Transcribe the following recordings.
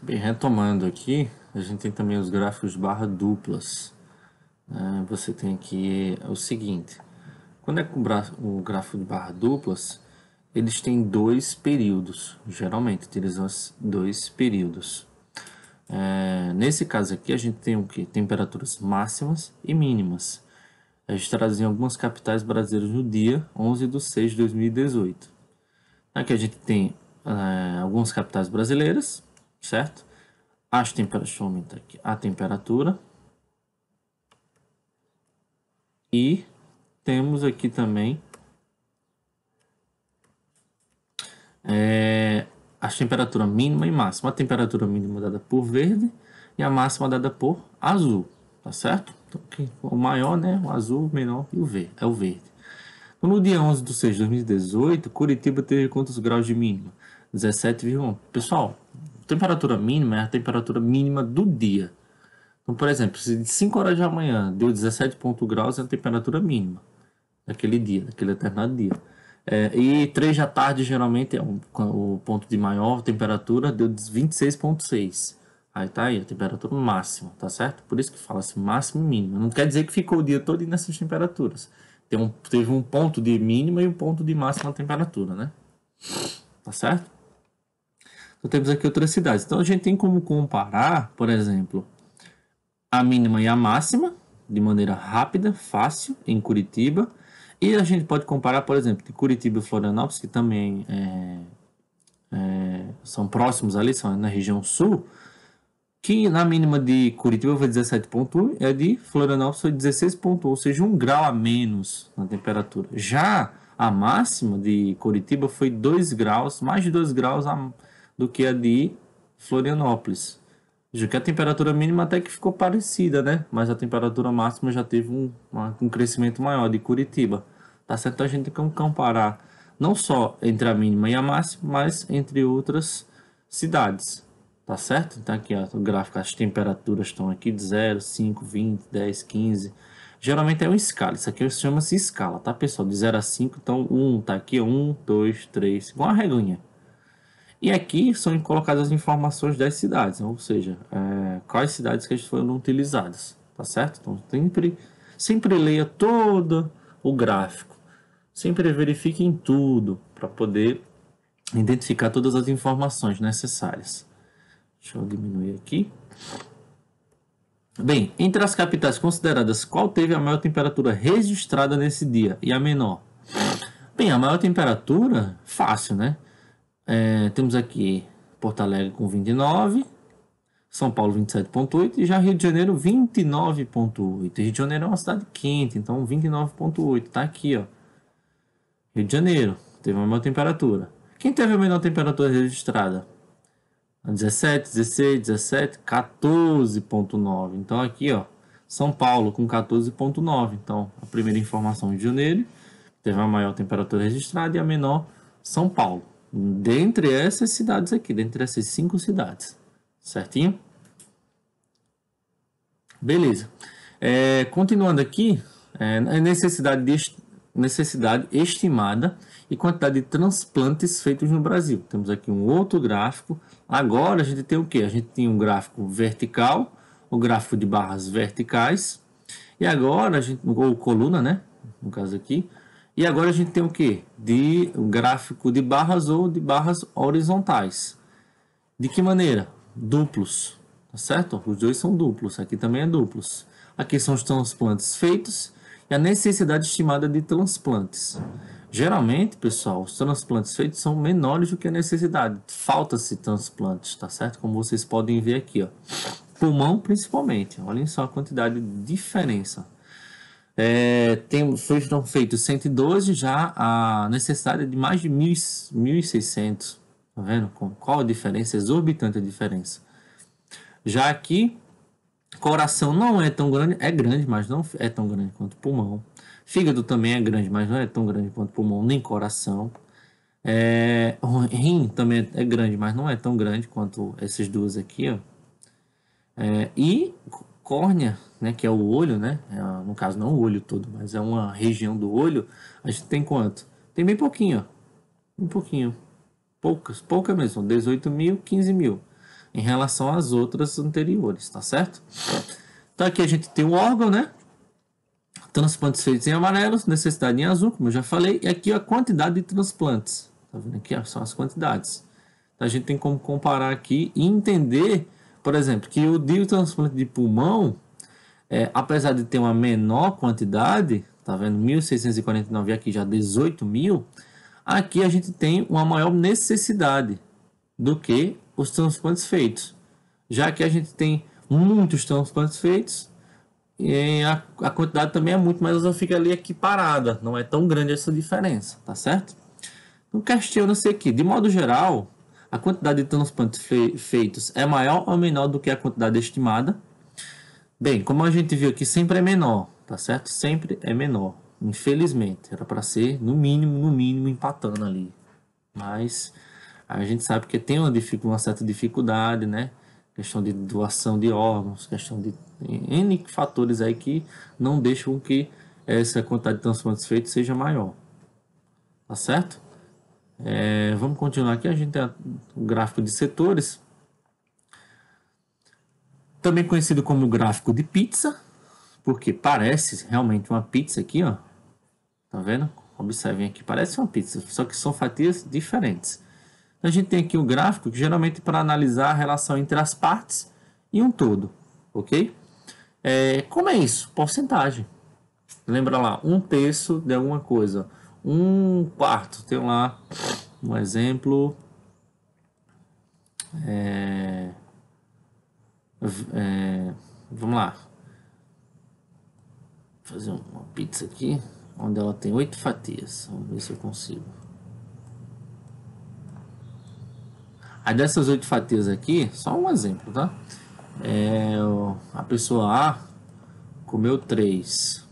Bem, retomando aqui, a gente tem também os gráficos barra duplas. Você tem aqui o seguinte: quando é com o gráfico de barra duplas, eles têm dois períodos, geralmente utilizam dois períodos. Nesse caso aqui, a gente tem o que? Temperaturas máximas e mínimas. Registradas em algumas capitais brasileiras no dia 11/6/2018. Aqui a gente tem algumas capitais brasileiras, certo? Deixa eu aumentar aqui a temperatura. E temos aqui também a temperatura mínima e máxima. A temperatura mínima dada por verde e a máxima dada por azul, tá certo? Então, aqui, o maior, né? O azul, o menor e o verde. É o verde. Então, no dia 11/6/2018, Curitiba teve quantos graus de mínima? 17,1. Pessoal, temperatura mínima é a temperatura mínima do dia. Então, por exemplo, se de 5 horas da manhã deu 17 graus, é a temperatura mínima daquele dia, daquele determinado dia. E 3 da tarde geralmente é o ponto de maior temperatura, deu 26,6. Aí tá aí a temperatura máxima, tá certo? Por isso que fala-se máximo e mínimo. Não quer dizer que ficou o dia todo nessas temperaturas. Teve um ponto de mínima e um ponto de máxima temperatura, né? Tá certo? Então temos aqui outras cidades. Então a gente tem como comparar, por exemplo, a mínima e a máxima, de maneira rápida, fácil, em Curitiba. E a gente pode comparar, por exemplo, de Curitiba e Florianópolis, que também são próximos ali, são na região sul, que na mínima de Curitiba foi 17,1 e a de Florianópolis foi 16,1, ou seja, 1 grau a menos na temperatura. Já a máxima de Curitiba foi 2 graus, mais de 2 graus do que a de Florianópolis. Já que a temperatura mínima até que ficou parecida, né? Mas a temperatura máxima já teve um crescimento maior de Curitiba. Tá certo? A gente tem que comparar não só entre a mínima e a máxima, mas entre outras cidades. Tá certo? Então aqui, ó, o gráfico, as temperaturas estão aqui de 0, 5, 20, 10, 15. Geralmente é uma escala. Isso aqui chama-se escala, tá, pessoal? De 0 a 5, então 1 tá aqui, 1, 2, 3, igual uma reguinha. E aqui são colocadas as informações das cidades, ou seja, quais cidades que foram utilizadas, tá certo? Então sempre leia todo o gráfico, sempre verifique em tudo para poder identificar todas as informações necessárias. Deixa eu diminuir aqui. Bem, entre as capitais consideradas, qual teve a maior temperatura registrada nesse dia e a menor? Bem, a maior temperatura, fácil, né? Temos aqui Porto Alegre com 29, São Paulo 27,8 e já Rio de Janeiro 29,8. Rio de Janeiro é uma cidade quente, então 29,8. Tá aqui, ó. Rio de Janeiro teve a maior temperatura. Quem teve a menor temperatura registrada? 17, 16, 17, 14,9. Então aqui, ó, São Paulo com 14,9. Então a primeira informação, Rio de Janeiro teve a maior temperatura registrada e a menor, São Paulo. Dentre essas cidades aqui, dentre essas 5 cidades, certinho? Beleza. Continuando aqui, necessidade estimada e quantidade de transplantes feitos no Brasil. Temos aqui um outro gráfico. Agora a gente tem o que? A gente tem um gráfico vertical, o gráfico de barras verticais, e agora a gente, ou coluna, né? No caso aqui. E agora a gente tem o que? De um gráfico de barras ou de barras horizontais. De que maneira? Duplos, tá certo? Os dois são duplos, aqui também é duplos. Aqui são os transplantes feitos e a necessidade estimada de transplantes. Geralmente, pessoal, os transplantes feitos são menores do que a necessidade. Falta-se transplantes, tá certo? Como vocês podem ver aqui, ó. Pulmão, principalmente. Olhem só a quantidade de diferença. Foram feitos 112, já a necessidade de mais de 1.600. Tá vendo? Qual a diferença? Exorbitante a diferença. Já aqui, coração não é tão grande, é grande, mas não é tão grande quanto pulmão. Fígado também é grande, mas não é tão grande quanto pulmão, nem coração. Rim também é grande, mas não é tão grande quanto essas duas aqui, ó. E córnea, né, que é o olho, né? No caso, não o olho todo, mas é uma região do olho. A gente tem quanto? Tem bem pouquinho, ó. Um pouquinho. Pouca mesmo, 18 mil, 15 mil. em relação às outras anteriores, tá certo? Então aqui a gente tem o órgão, né? Transplantes feitos em amarelo, necessidade em azul, como eu já falei, e aqui a quantidade de transplantes. Tá vendo aqui? São as quantidades. Então a gente tem como comparar aqui e entender, por exemplo, que o de transplante de pulmão, apesar de ter uma menor quantidade, tá vendo? 1.649 aqui já 18.000, aqui a gente tem uma maior necessidade do que os transplantes feitos. Já que a gente tem muitos transplantes feitos, e a quantidade também é muito, mas ela fica ali equiparada, não é tão grande essa diferença, tá certo? Então questiona-se aqui, de modo geral, a quantidade de transplantes feitos é maior ou menor do que a quantidade estimada? Bem, como a gente viu aqui, sempre é menor, tá certo? Sempre é menor, infelizmente, era para ser no mínimo empatando ali, mas a gente sabe que tem uma certa dificuldade, né? Questão de doação de órgãos, questão de N fatores aí que não deixam que essa quantidade de transplantes feitos seja maior. Tá certo? Vamos continuar aqui. A gente tem o gráfico de setores, também conhecido como gráfico de pizza, porque parece realmente uma pizza aqui, ó. Tá vendo? Observem aqui, parece uma pizza, só que são fatias diferentes. A gente tem aqui o gráfico, que geralmente para analisar a relação entre as partes e um todo, ok? Como é isso? Porcentagem. Lembra lá, 1/3 de alguma coisa. 1/4, tem lá um exemplo. Vamos lá. Vou fazer uma pizza aqui, onde ela tem 8 fatias. Vamos ver se eu consigo. Aí dessas 8 fatias aqui, só um exemplo, tá? A pessoa A comeu 3.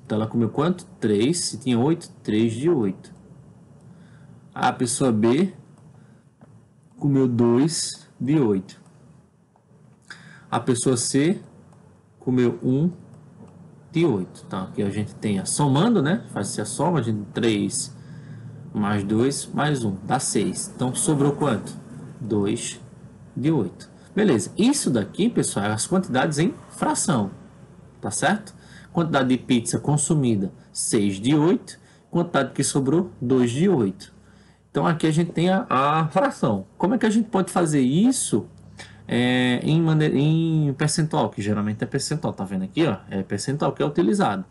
Então ela comeu quanto? 3. Se tinha 8, 3 de 8. A pessoa B comeu 2 de 8. A pessoa C comeu 1 de 8. Então aqui a gente tem a somando, né? Faz-se a soma, a gente 3 mais 2 mais 1, dá 6. Então sobrou quanto? 2 de 8. Beleza, isso daqui, pessoal, é as quantidades em fração, tá certo? Quantidade de pizza consumida, 6 de 8. Quantidade que sobrou, 2 de 8. Então aqui a gente tem a fração. Como é que a gente pode fazer isso em percentual? Que geralmente é percentual, tá vendo aqui? Ó, é percentual que é utilizado.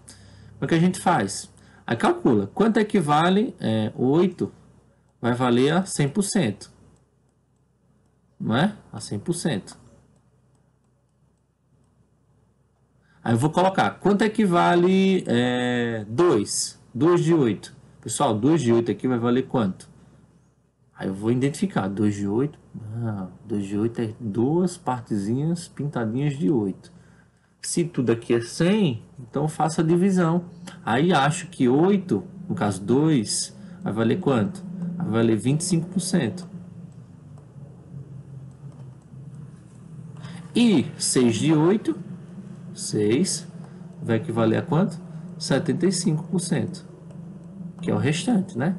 Como é que a gente faz? Aí calcula, quanto equivale 8 vai valer a 100%. Não é? A 100%. Aí eu vou colocar, quanto equivale 2? 2 de 8. Pessoal, 2 de 8 aqui vai valer quanto? Aí eu vou identificar, 2 de 8. 2 de 8 é duas partezinhas pintadinhas de 8. Se tudo aqui é 100, então faço a divisão. Aí acho que 8, no caso 2, vai valer quanto? Vai valer 25%. E 6 de 8, 6 vai equivaler a quanto? 75%, que é o restante, né?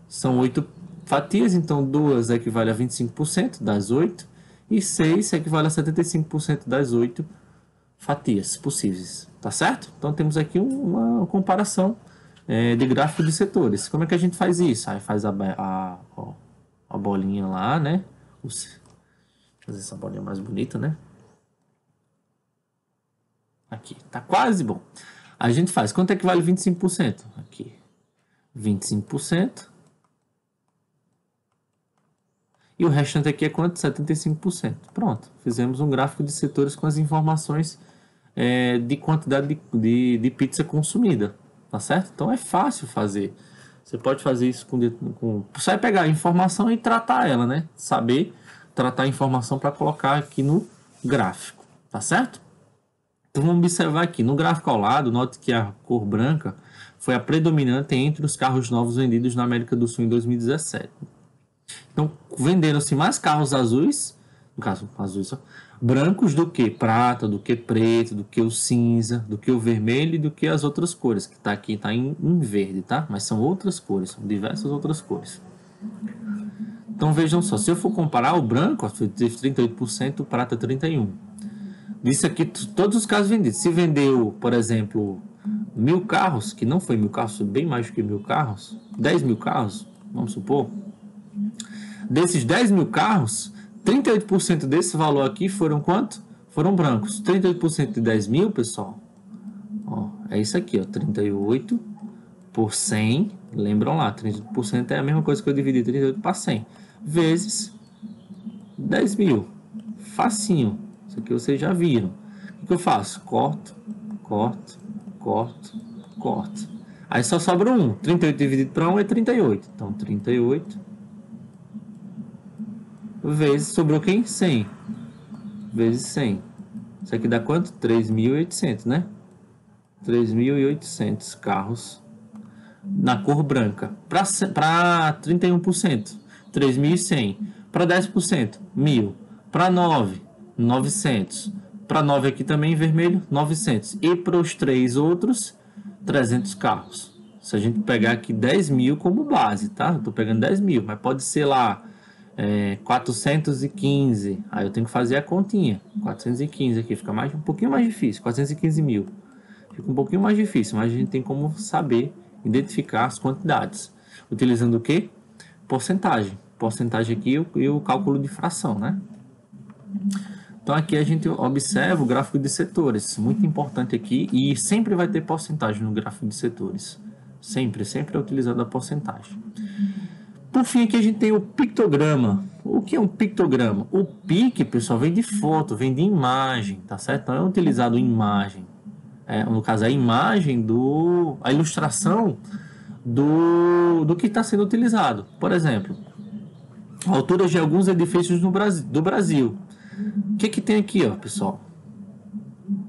São 8 fatias, então 2 equivale a 25% das 8 e 6 equivale a 75% das 8 fatias possíveis, tá certo? Então temos aqui uma comparação de gráfico de setores. Como é que a gente faz isso? Aí faz a bolinha lá, né? Fazer essa bolinha mais bonita, né? Aqui, tá quase bom. A gente faz, quanto é que vale 25%? Aqui, 25%. E o restante aqui é quanto? 75%. Pronto, fizemos um gráfico de setores com as informações de quantidade de pizza consumida, tá certo? Então é fácil fazer. Você pode fazer isso só é pegar a informação e tratar ela, né? Saber tratar a informação para colocar aqui no gráfico, tá certo? Então vamos observar aqui, no gráfico ao lado, note que a cor branca foi a predominante entre os carros novos vendidos na América do Sul em 2017. Então venderam-se mais carros azuis, no caso azuis só, brancos do que prata, do que preto, do que o cinza, do que o vermelho e do que as outras cores, que está aqui, está em verde, tá? Mas são outras cores, são diversas outras cores. Então vejam só, se eu for comparar o branco, ó, teve 38%, o prata 31%. Isso aqui, todos os carros vendidos. Se vendeu, por exemplo, 1.000 carros, que não foi 1.000 carros, foi bem mais do que 1.000 carros, 10.000 carros, vamos supor. Desses 10.000 carros, 38% desse valor aqui foram quanto? Foram brancos. 38% de 10.000, pessoal, ó, é isso aqui, ó, 38 por 100, lembram lá, 38% é a mesma coisa que eu dividi 38 para 100, vezes 10.000, facinho, isso aqui vocês já viram. O que eu faço? Corto, corto, corto, corto, aí só sobra 1, 38 dividido para 1 é 38, então 38 vezes, sobrou quem? 100, vezes 100, isso aqui dá quanto? 3.800, né? 3.800 carros na cor branca. Para 31%, 3.100. Para 10%, 1.000. Para 9, 900. Para 9 aqui também em vermelho, 900. E para os 3 outros, 300 carros. Se a gente pegar aqui 10.000 como base, tá? Eu tô pegando 10.000, mas pode ser lá 415. Aí eu tenho que fazer a continha. 415 aqui, fica um pouquinho mais difícil. 415 mil. Fica um pouquinho mais difícil, mas a gente tem como saber identificar as quantidades. Utilizando o que? Porcentagem. Porcentagem aqui e o cálculo de fração, né? Então aqui a gente observa o gráfico de setores. Muito importante aqui. E sempre vai ter porcentagem no gráfico de setores. Sempre é utilizada a porcentagem. Por fim, aqui a gente tem o pictograma. O que é um pictograma? O pic, pessoal, vem de foto, vem de imagem, tá certo? Então é utilizado imagem. No caso, a imagem a ilustração do que está sendo utilizado. Por exemplo, alturas de alguns edifícios do Brasil. O que tem aqui, ó, pessoal?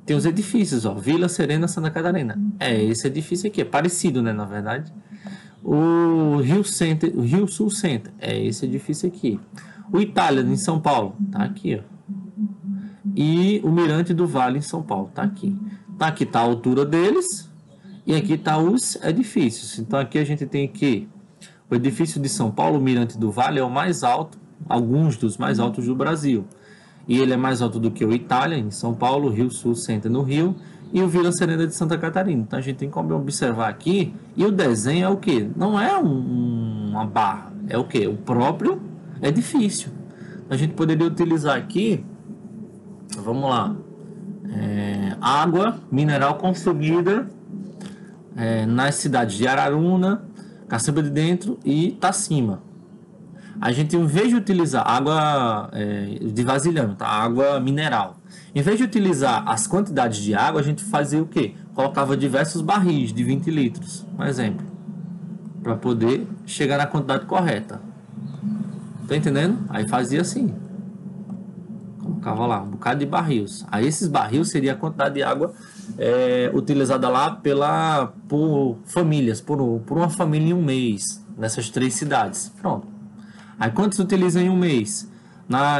Tem os edifícios, ó, Vila Serena, Santa Catarina. Esse edifício aqui, é parecido, né, na verdade. O Rio Sul Center, esse edifício aqui. O Itália, em São Paulo, tá aqui, ó. E o Mirante do Vale, em São Paulo, tá aqui. Tá, aqui está a altura deles e aqui está os edifícios. Então aqui a gente tem que o edifício de São Paulo, o Mirante do Vale, é o mais alto, alguns dos mais altos do Brasil. E ele é mais alto do que o Itália, em São Paulo, Rio Sul Center no Rio, e o Vila Serena de Santa Catarina. Então a gente tem como observar aqui, e o desenho é o que? Não é uma barra, é o que? O próprio edifício. A gente poderia utilizar aqui, vamos lá, água mineral consumida nas cidades de Araruna, Caçamba de Dentro e Itacima. A gente, em vez de utilizar água de vasilhame, tá? Água mineral, em vez de utilizar as quantidades de água, a gente fazia o quê? Colocava diversos barris de 20 litros, um exemplo, para poder chegar na quantidade correta. Tá entendendo? Aí fazia assim. Colocava lá um bocado de barris. Aí esses barris seria a quantidade de água utilizada lá por famílias, por uma família em um mês, nessas 3 cidades. Pronto. Aí quantos utilizam em um mês?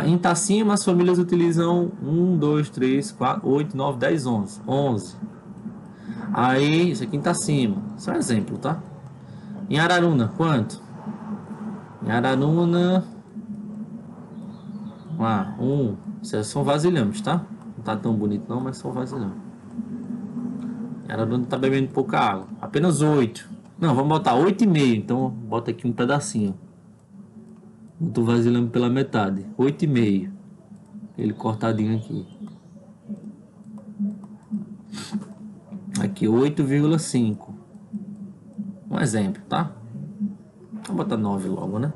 Em Itacima as famílias utilizam 1, 2, 3, 4, 8, 9, 10, 11. 11. Aí, isso aqui em Itacima. Só um exemplo, tá? Em Araruna, quanto? Em Araruna... são vasilhames, tá? Não tá tão bonito não, mas são vasilhames. Araruna tá bebendo pouca água. Apenas 8. Não, vamos botar 8,5. Então, bota aqui um pedacinho. Boto o vasilhame pela metade. 8,5. Ele cortadinho aqui. Aqui, 8,5. Um exemplo, tá? Vou botar 9 logo, né?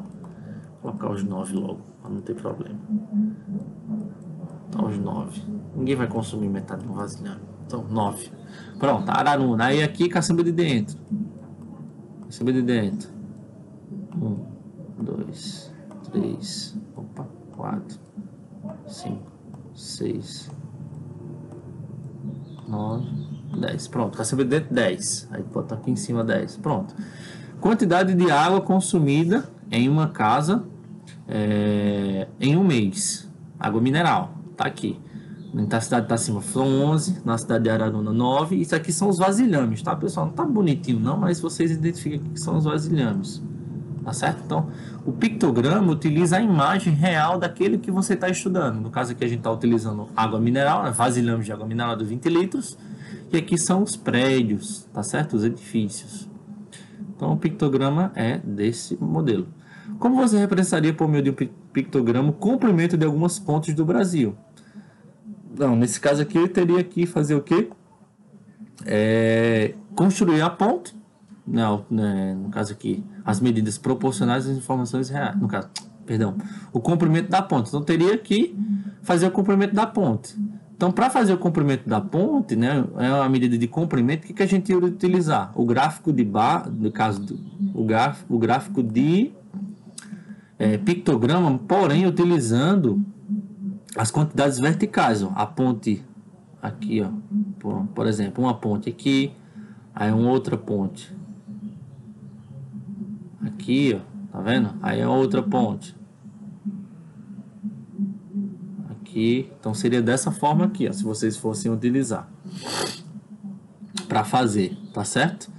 Vou colocar os 9 logo, para não ter problema. Então, os 9. Ninguém vai consumir metade do vasilhame. Então, 9. Pronto, Araruna. Aí aqui, Caçamba de Dentro. Caçamba de Dentro. 1, 2, 3, 4, 5, 6, 9, 10. Pronto, Caçamba de Dentro, 10. Aí bota aqui em cima 10. Pronto. Quantidade de água consumida em uma casa em um mês. Água mineral. Tá aqui. Na cidade de Itacima são 11, na cidade de Araruna 9. Isso aqui são os vasilhames, tá, pessoal? Não tá bonitinho não, mas vocês identificam que são os vasilhames. tá certo? Então, o pictograma utiliza a imagem real daquele que você está estudando. No caso aqui a gente está utilizando água mineral, né? Vasilhame de água mineral de 20 litros, e aqui são os prédios, tá certo? Os edifícios. Então, o pictograma é desse modelo. Como você representaria por meio de um pictograma o comprimento de algumas pontes do Brasil? Não, nesse caso aqui eu teria que fazer o quê? Construir a ponte, não, né, no caso aqui, as medidas proporcionais às informações reais, no caso, perdão, o comprimento da ponte. Então, teria que fazer o comprimento da ponte. Então, para fazer o comprimento da ponte, né, é uma medida de comprimento, o que a gente iria utilizar? O gráfico de bar, no caso, o gráfico de pictograma, porém utilizando as quantidades verticais. Ó. A ponte aqui, ó, por exemplo, uma ponte aqui, aí uma outra ponte aqui, ó, tá vendo? Aí é outra ponte aqui. Então seria dessa forma aqui, ó, se vocês fossem utilizar para fazer, tá certo?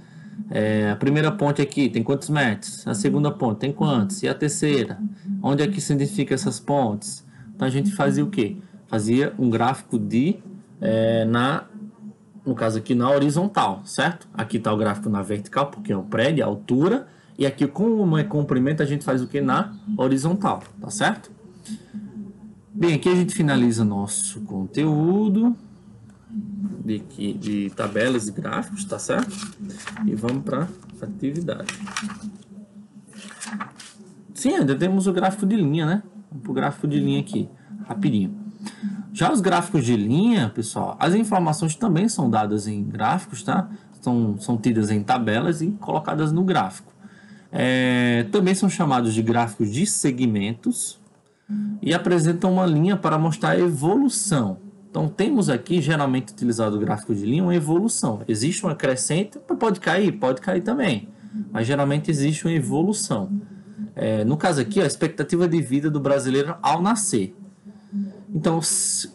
A primeira ponte aqui tem quantos metros? A segunda ponte tem quantos? E a terceira? Onde é que se identifica essas pontes? Então a gente fazia o quê? Fazia um gráfico de no caso aqui na horizontal, certo? Aqui está o gráfico na vertical, porque é o prédio, a altura, e aqui como é comprimento a gente faz o que na horizontal, tá certo? Bem, aqui a gente finaliza nosso conteúdo de tabelas e gráficos, tá certo? E vamos para a atividade. Sim, ainda temos o gráfico de linha, né? Vamos para o gráfico de linha aqui, rapidinho. Já os gráficos de linha, pessoal, as informações também são dadas em gráficos, tá? São tidas em tabelas e colocadas no gráfico. Também são chamados de gráficos de segmentos e apresentam uma linha para mostrar a evolução. Então, temos aqui, geralmente utilizado o gráfico de linha, uma evolução. Existe uma crescente, pode cair também, mas geralmente existe uma evolução. No caso aqui, a expectativa de vida do brasileiro ao nascer. Então,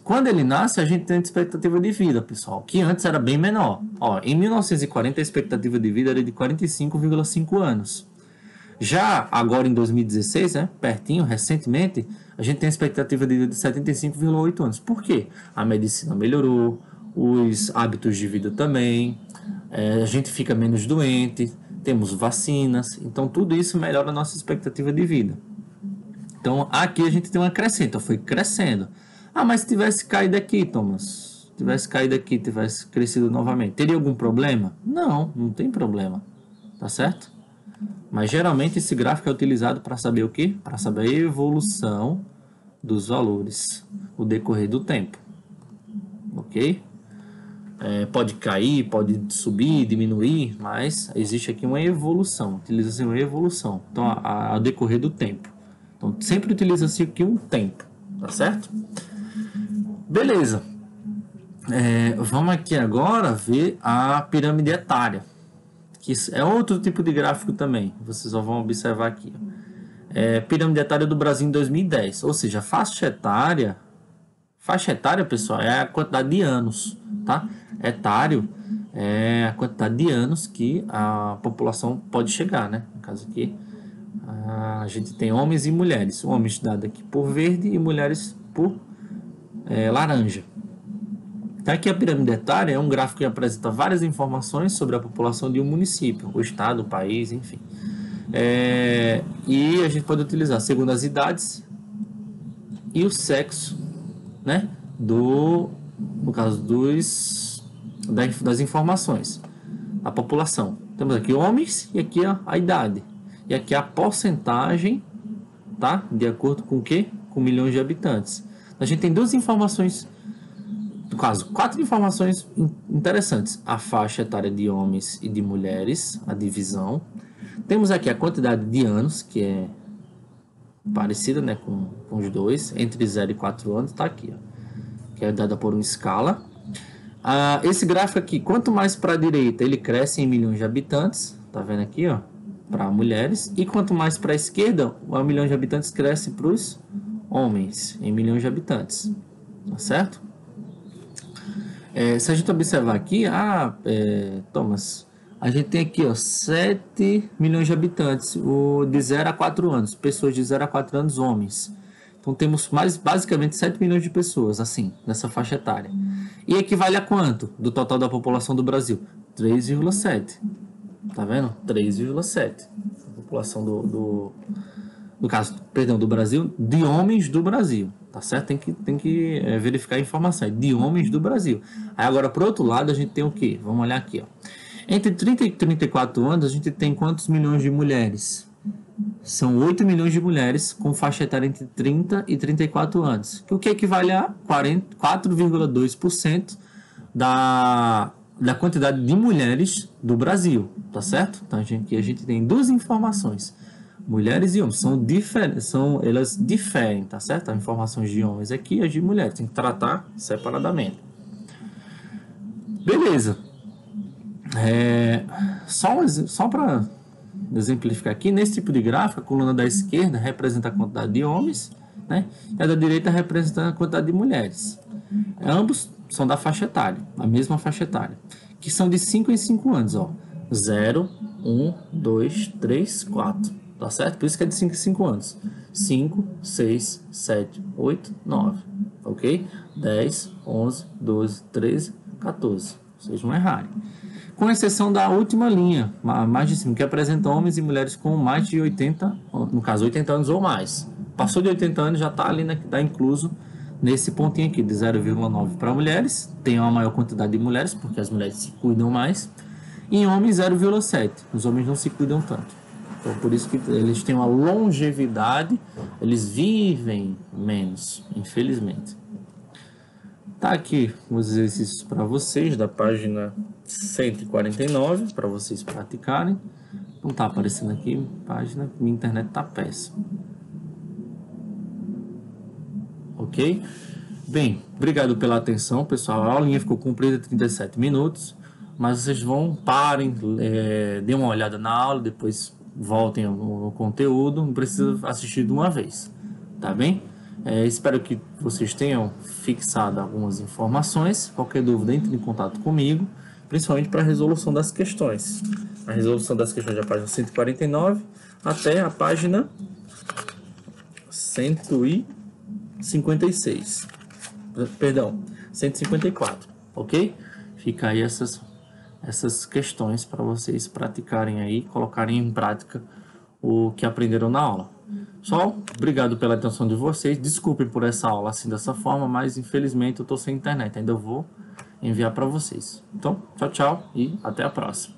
quando ele nasce, a gente tem a expectativa de vida, pessoal, que antes era bem menor. Ó, em 1940, a expectativa de vida era de 45,5 anos. Já agora, em 2016, pertinho, recentemente, a gente tem a expectativa de vida de 75,8 anos. Por quê? A medicina melhorou, os hábitos de vida também, a gente fica menos doente, temos vacinas, então tudo isso melhora a nossa expectativa de vida. Então, aqui a gente tem uma crescente, foi crescendo. Ah, mas se tivesse caído aqui, Thomas, tivesse caído aqui, tivesse crescido novamente, teria algum problema? Não, não tem problema, tá certo? Mas geralmente esse gráfico é utilizado para saber o quê? Para saber a evolução dos valores, o decorrer do tempo, ok? Pode cair, pode subir, diminuir, mas existe aqui uma evolução, utiliza-se uma evolução, então a decorrer do tempo. Então sempre utiliza-se aqui um tempo, tá certo? Beleza. Vamos aqui agora ver a pirâmide etária, que é outro tipo de gráfico também. Vocês só vão observar aqui. Pirâmide etária do Brasil em 2010, ou seja, faixa etária, pessoal, é a quantidade de anos, tá? Etário é a quantidade de anos que a população pode chegar, né? No caso aqui, a gente tem homens e mulheres. Homens dado aqui por verde e mulheres por laranja. Então, aqui a pirâmide etária é um gráfico que apresenta várias informações sobre a população de um município, o estado, o país, enfim. E a gente pode utilizar segundo as idades e o sexo, né? No caso das informações, a população. Temos aqui homens e aqui a idade. E aqui a porcentagem, tá? De acordo com o quê? Com milhões de habitantes. A gente tem duas informações, no caso, 4 informações interessantes. A faixa etária de homens e de mulheres, a divisão. Temos aqui a quantidade de anos, que é parecida, né, com os dois, entre 0 e 4 anos, tá aqui, ó, que é dada por uma escala. Esse gráfico aqui, quanto mais para a direita, ele cresce em milhões de habitantes, tá vendo aqui, ó, para mulheres, e quanto mais para a esquerda, o milhão de habitantes cresce para os homens, em milhões de habitantes, tá certo? Se a gente observar aqui, Thomas, A gente tem aqui, ó, 7 milhões de habitantes, o de 0 a 4 anos, pessoas de 0 a 4 anos, homens. Então temos mais basicamente 7 milhões de pessoas, assim, nessa faixa etária. E equivale a quanto do total da população do Brasil? 3,7. Tá vendo? 3,7. A população no caso, perdão, do Brasil, de homens do Brasil, tá certo? Tem que verificar a informação, de homens do Brasil. Aí agora, por outro lado, a gente tem o quê? Vamos olhar aqui, ó. Entre 30 e 34 anos, a gente tem quantos milhões de mulheres? São 8 milhões de mulheres com faixa etária entre 30 e 34 anos, o que equivale a 4,2% da quantidade de mulheres do Brasil, tá certo? Então, aqui a gente tem duas informações. Mulheres e homens elas diferem, tá certo? As informações de homens aqui e as de mulheres, tem que tratar separadamente. Beleza. Só para exemplificar aqui, nesse tipo de gráfico, a coluna da esquerda representa a quantidade de homens, né? E a da direita representa a quantidade de mulheres. Ambos são da faixa etária, a mesma faixa etária, que são de 5 em 5 anos, ó. 0, 1, 2, 3, 4. Tá certo? Por isso que é de 5 em 5 anos. 5, 6, 7, 8, 9. Ok? 10, 11, 12, 13, 14. Vocês não errarem. Com exceção da última linha, mais de cima, que apresenta homens e mulheres com mais de 80, no caso 80 anos ou mais. Passou de 80 anos, já está ali, tá incluso nesse pontinho aqui, de 0,9 para mulheres. Tem uma maior quantidade de mulheres, porque as mulheres se cuidam mais. E em homens, 0,7. Os homens não se cuidam tanto. Então, por isso que eles têm uma longevidade, eles vivem menos, infelizmente. Tá aqui os exercícios para vocês, da página 149, para vocês praticarem. Não tá aparecendo aqui, página, minha internet tá péssima. Ok? Bem, obrigado pela atenção, pessoal. A aulinha ficou cumprida 37 minutos, mas vocês parem, dêem uma olhada na aula, depois voltem ao conteúdo, não precisa assistir de uma vez, tá bem? Espero que vocês tenham fixado algumas informações. Qualquer dúvida, entre em contato comigo, principalmente para a resolução das questões. A resolução das questões da página 149 até a página 156. Perdão, 154, ok? Fica aí essas questões para vocês praticarem aí, colocarem em prática o que aprenderam na aula. Pessoal, obrigado pela atenção de vocês. Desculpem por essa aula assim dessa forma, mas infelizmente eu estou sem internet. Ainda vou enviar para vocês. Então, tchau, tchau e até a próxima.